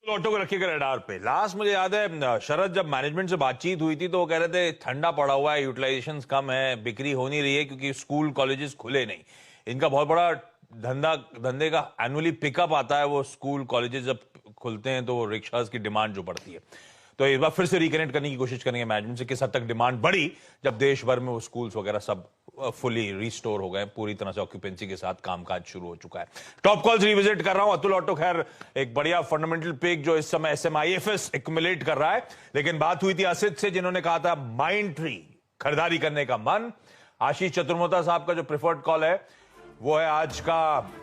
Auto को रखिएगा radar पे। लास्ट मुझे याद है शरद जब मैनेजमेंट से बातचीत हुई थी तो वो कह रहे थे ठंडा पड़ा हुआ है, यूटिलाइजेशन कम है, बिक्री हो नहीं रही है क्योंकि स्कूल कॉलेजेस खुले नहीं। इनका बहुत बड़ा धंधे का एनुअली पिकअप आता है, वो स्कूल कॉलेजेस जब खुलते हैं तो रिक्शास की डिमांड जो बढ़ती है। तो इस बार फिर से रिकनेक्ट करने की कोशिश करेंगे मैनेजमेंट से, किस हद तक डिमांड बढ़ी जब देश भर में वो स्कूल्स वगैरह सब फुली रिस्टोर हो गए, पूरी तरह से ऑक्यूपेंसी के साथ कामकाज शुरू हो चुका है। टॉप कॉल्स रिविजिट कर रहा हूं। अतुल ऑटो खैर एक बढ़िया फंडामेंटल पिक जो इस समय SMIFS एक्युमुलेट कर रहा है, लेकिन बात हुई थी असित से जिन्होंने कहा था माइंड ट्री खरीदारी करने का मन। आशीष चतुर्मोता साहब का जो प्रेफर्ड कॉल है वो है आज का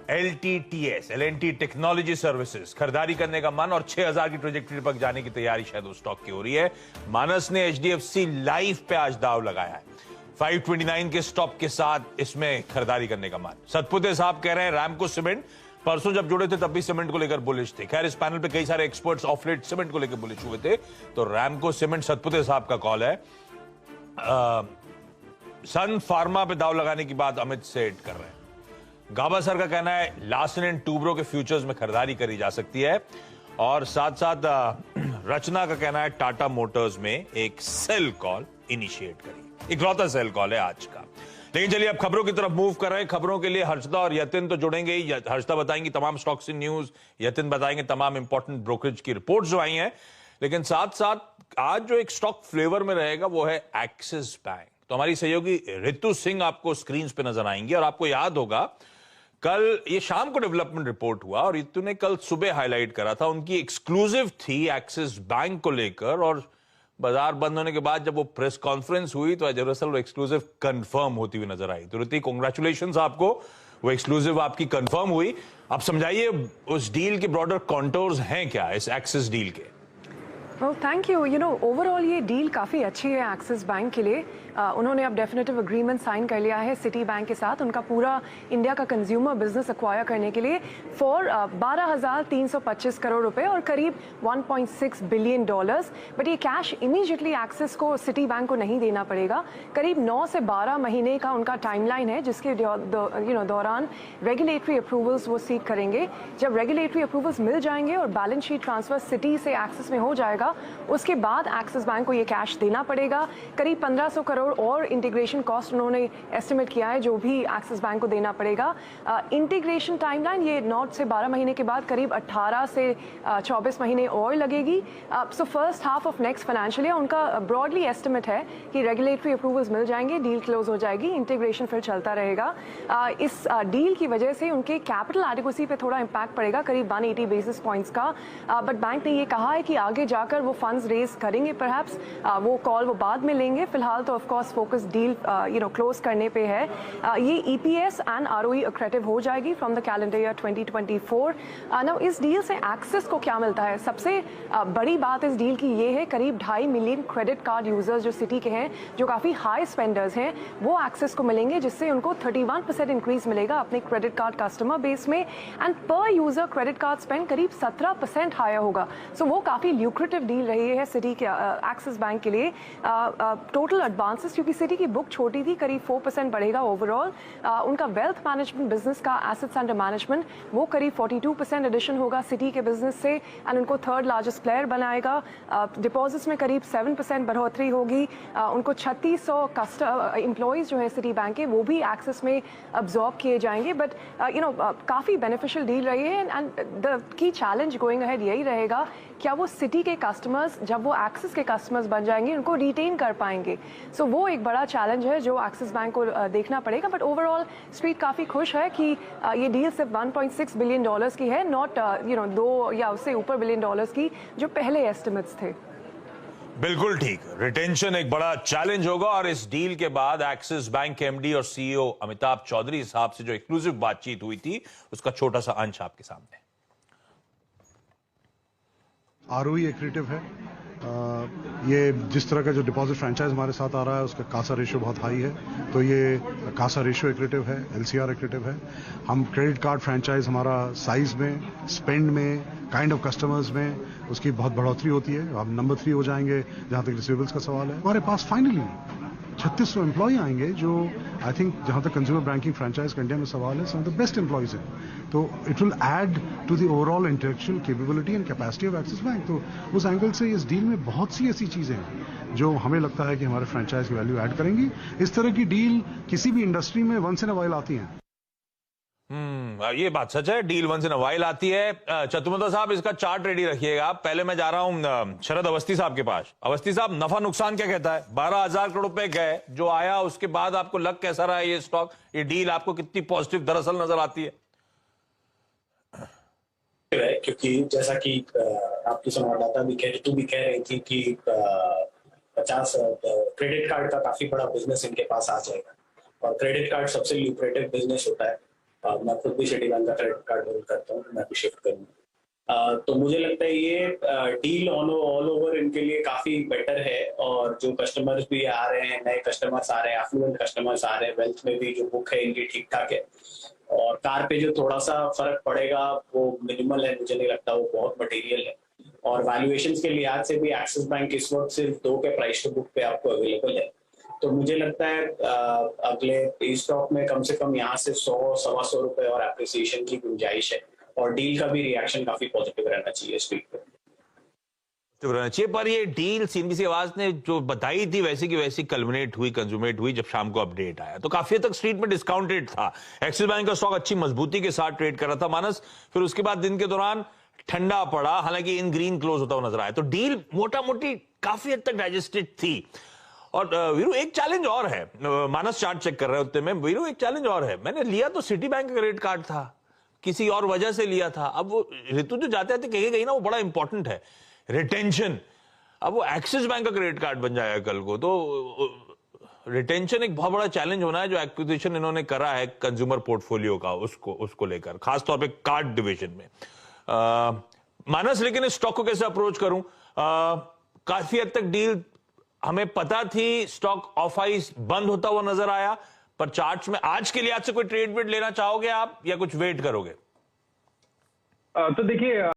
LTTS, L&T टेक्नोलॉजी सर्विसेज, खरीदारी करने का मन और 6000 की ट्रेजेक्टरी पर जाने की तैयारी शायद उस स्टॉक की हो रही है। मानस ने HDFC लाइफ पे आज दाव लगाया है 529 के स्टॉप के साथ, इसमें खरीदारी करने का मन। सतपुते साहब कह रहे हैं रैमको सीमेंट, परसों जब जुड़े थे तब भी सीमेंट को लेकर बुलिश थे। खैर इस पैनल पे कई सारे एक्सपर्ट्स ऑफ लेट सीमेंट को लेकर बुलिश हुए थे, तो रैमको सीमेंट सतपुते साहब का कॉल है। सन फार्मा पे दाव लगाने की बात अमित सेठ कर रहे हैं। गाबा सर का कहना है लार्सन एंड टूब्रो के फ्यूचर्स में खरीदारी करी जा सकती है, और साथ साथ रचना का कहना है टाटा मोटर्स में एक सेल कॉल इनिशिएट करी। इकलौता सेल कॉल है आज का। लेकिन चलिए अब खबरों की तरफ मूव कर रहे हैं। खबरों के लिए हर्षदा और यतिन तो जुड़ेंगे ही। हर्षदा बताएंगी तमाम स्टॉक्स इन न्यूज, यतिन बताएंगे तमाम इंपॉर्टेंट ब्रोकरेज की रिपोर्ट्स जो आई हैं। लेकिन साथ साथ आज जो एक स्टॉक फ्लेवर में रहेगा वो है एक्सिस बैंक। तो हमारी सहयोगी रितु सिंह आपको स्क्रीन पे नजर आएंगी, और आपको याद होगा कल ये शाम को डेवलपमेंट रिपोर्ट हुआ और रितु ने कल सुबह हाईलाइट करा था, उनकी एक्सक्लूसिव थी एक्सिस बैंक को लेकर, और बाजार बंद होने के बाद जब वो प्रेस कॉन्फ्रेंस हुई तो दरअसल वो एक्सक्लूसिव कंफर्म होती हुई नजर आई। तो रितु कांग्रेचुलेशंस आपको, वो एक्सक्लूसिव आपकी कंफर्म हुई। अब समझाइए उस डील के ब्रॉडर कॉन्टोर्स हैं क्या इस एक्सिस डील के? Thank you. ओवरऑल ये डील काफ़ी अच्छी है एक्सिस बैंक के लिए। उन्होंने अब डेफिनेटिव एग्रीमेंट साइन कर लिया है सिटी बैंक के साथ, उनका पूरा इंडिया का कंज्यूमर बिजनेस एक्वायर करने के लिए फॉर 12,325 करोड़ रुपए और करीब $1.6 बिलियन। बट ये कैश इमीडिएटली एक्सिस को सिटी बैंक को नहीं देना पड़ेगा। करीब 9 से 12 महीने का उनका टाइमलाइन है, जिसके दौरान रेगुलेटरी अप्रूवल्स वो सीक करेंगे। जब रेगुलेटरी अप्रूवल्स मिल जाएंगे और बैलेंस शीट ट्रांसफर सिटी से एक्सिस में हो जाएगा, उसके बाद एक्सिस बैंक को ये कैश देना पड़ेगा। करीब 1500 करोड़ और इंटीग्रेशन कॉस्ट उन्होंने एस्टिमेट किया है जो भी एक्सिस बैंक को देना पड़ेगा। इंटीग्रेशन टाइमलाइन ये 9 से 12 महीने के बाद करीब 18 से 24 महीने और लगेगी। So first half of next financial year उनका ब्रॉडली एस्टिमेट है कि रेगुलेटरी अप्रूवल्स मिल जाएंगे, डील क्लोज हो जाएगी, इंटीग्रेशन फिर चलता रहेगा। इस डील की वजह से उनके कैपिटल एडिक्वेसी पे थोड़ा इंपैक्ट पड़ेगा, करीब 180 बेसिस पॉइंट्स का। बट बैंक ने ये कहा है कि आगे जाकर वो फंड्स रेज करेंगे, परहैप्स वो कॉल वो बाद में लेंगे। फिलहाल तो ऑफकोर्स फोकस डील क्लोज करने पे है। ये EPS एंड ROE एक्रेटिव हो जाएगी from the calendar year 2024। Now इस डील से एक्सिस को क्या मिलता है? सबसे बड़ी बात इस डील की ये है, करीब 2.5 मिलियन क्रेडिट कार्ड यूजर्स जो सिटी के हैं, जो काफ़ी हाई स्पेंडर्स हैं, वो एक्सिस को मिलेंगे, जिससे उनको 31% इंक्रीज मिलेगा अपने क्रेडिट कार्ड कस्टमर बेस में। एंड पर यूजर क्रेडिट कार्ड स्पेंड करीब 17% हायर होगा। सो वो काफ़ी ल्यूक्रेटिव डील रही है सिटी के एक्सिस बैंक के लिए। टोटल एडवांसेस, क्योंकि सिटी की बुक छोटी थी, करीब 4% बढ़ेगा ओवरऑल। उनका वेल्थ मैनेजमेंट बिजनेस का एसेट्स अंडर मैनेजमेंट वो करीब 42% एडिशन होगा सिटी के बिजनेस से, एंड उनको थर्ड लार्जेस्ट प्लेयर बनाएगा। डिपॉजिट्स में करीब 7% बढ़ोतरी होगी। उनको 3600 एम्प्लॉयज़ जो है सिटी बैंक के, वो भी एक्सेस में अब्जॉर्ब किए जाएंगे। बट काफ़ी बेनिफिशियल डील रही है, and the key challenge going ahead यही रहेगा, क्या वो सिटी के कस्टमर्स जब वो एक्सिस के कस्टमर्स बन जाएंगे उनको रिटेन कर पाएंगे? सो वो एक बड़ा चैलेंज है जो एक्सिस बैंक को देखना पड़ेगा। बट ओवरऑल स्ट्रीट काफ़ी खुश है कि ये डील सिर्फ $1.6 बिलियन की है, नॉट 2 या उससे ऊपर $1 की जो पहले एस्टिमेट्स थे। बिल्कुल ठीक, रिटेंशन एक बड़ा चैलेंज होगा। और इस डील के बाद एक्सिस बैंक के MD और CEO अमिताभ चौधरी साहब से जो एक्सक्लूसिव बातचीत हुई थी, उसका छोटा सा अंश आपके सामने। ROE एक्रेटिव है। ये जिस तरह का जो डिपॉजिट फ्रेंचाइज हमारे साथ आ रहा है उसका कासा रेशियो बहुत हाई है, तो ये कासा रेशियो एक्रेटिव है, LCR एक्रेटिव है। हम क्रेडिट कार्ड फ्रेंचाइज हमारा साइज में, स्पेंड में, काइंड ऑफ कस्टमर्स में उसकी बहुत बढ़ोतरी होती है। हम नंबर 3 हो जाएंगे जहां तक रिसीवेबल्स का सवाल है। हमारे पास फाइनली 3600 एम्प्लॉय आएंगे जो आई थिंक जहां तक कंज्यूमर बैंकिंग फ्रेंचाइज का इंडिया में सवाल है, some of the best employees हैं। तो it will add to the overall intellectual capability and capacity of Axis bank. तो उस एंगल से इस डील में बहुत सी ऐसी चीजें हैं जो हमें लगता है कि हमारे फ्रेंचाइज की वैल्यू ऐड करेंगी। इस तरह की डील किसी भी इंडस्ट्री में वंस इन अ वाइल आती हैं। ये बात सच है, deal once in a while आती है। चतुर्वेदी साहब, इसका चार्ट रेडी रखिएगा। पहले मैं जा रहा हूं शरद अवस्थी साहब के पास। अवस्थी साहब, नफा नुकसान क्या कहता है? 12,000 करोड़ रुपए गए, जो आया उसके बाद आपको लग कैसा रहा है ये स्टॉक, ये डील आपको कितनी पॉजिटिव दरअसल नजर आती है? क्योंकि जैसा कि आपकी संवाददाता भी कह रही थी कि 50 क्रेडिट कार्ड का काफी बड़ा बिजनेस इनके पास आ जाएगा, और क्रेडिट कार्ड सबसे ल्यूक्रेटिव बिजनेस होता है। मैं खुद भी सिटी बैंक का क्रेडिट कार्ड होल्ड करता हूँ, मैं भी शिफ्ट करूंगा। तो मुझे लगता है ये डील ऑल ओवर इनके लिए काफी बेटर है। और जो कस्टमर्स भी आ रहे हैं, नए कस्टमर्स आ रहे हैं, एफ्लुएंट कस्टमर्स आ रहे हैं, वेल्थ में भी जो बुक है इनकी ठीक ठाक है। और कार पे जो थोड़ा सा फर्क पड़ेगा वो मिनिमल है, मुझे नहीं लगता वो बहुत मटेरियल है। और वैल्यूएशंस के लिहाज से भी एक्सिस बैंक इस वक्त सिर्फ 2 के प्राइस टू बुक पे आपको अवेलेबल है। तो मुझे लगता है अगले स्टॉक में कम से कम यहाँ से 100-125 रुपए और एप्रिसिएशन की गुंजाइश है। और डील का भी रिएक्शन काफी पॉजिटिव रहना चाहिए स्ट्रीट पे। पर ये डील सीएनबीसी आवाज ने जो बताई थी वैसी की वैसी कल्मिनेट हुई, कंज्यूमेट हुई जब शाम को अपडेट आया, तो काफी हद तक स्ट्रीट में डिस्काउंटेड था। एक्सिस बैंक का स्टॉक अच्छी मजबूती के साथ ट्रेड कर रहा था मानस, फिर उसके बाद दिन के दौरान ठंडा पड़ा, हालांकि इन ग्रीन क्लोज होता हुआ नजर आया। तो डील मोटा मोटी काफी हद तक डाइजेस्टेड थी। और वीरू, एक चैलेंज और है, मानस चार्ट चेक कर रहे होते में, वीरू एक चैलेंज और है। मैंने लिया तो सिटी बैंक का क्रेडिट कार्ड था, किसी और वजह से लिया था। अब वो ऋतु जो जाते आते कहे गई ना, वो बड़ा इंपॉर्टेंट है, रिटेंशन। अब वो एक्सिस बैंक का क्रेडिट कार्ड बन जाएगा कल को, तो रिटेंशन एक बहुत बड़ा चैलेंज होना है। जो एक्विजिशन इन्होंने करा है कंज्यूमर पोर्टफोलियो का, उसको लेकर खासतौर पे कार्ड डिवीजन में। मानस, लेकिन इस स्टॉक को कैसे अप्रोच करूं? काफी हद तक डील हमें पता थी, स्टॉक ऑफ आइस बंद होता हुआ नजर आया, पर चार्ट्स में आज के लिए आज से कोई ट्रेड वेड लेना चाहोगे आप, या कुछ वेट करोगे? तो देखिए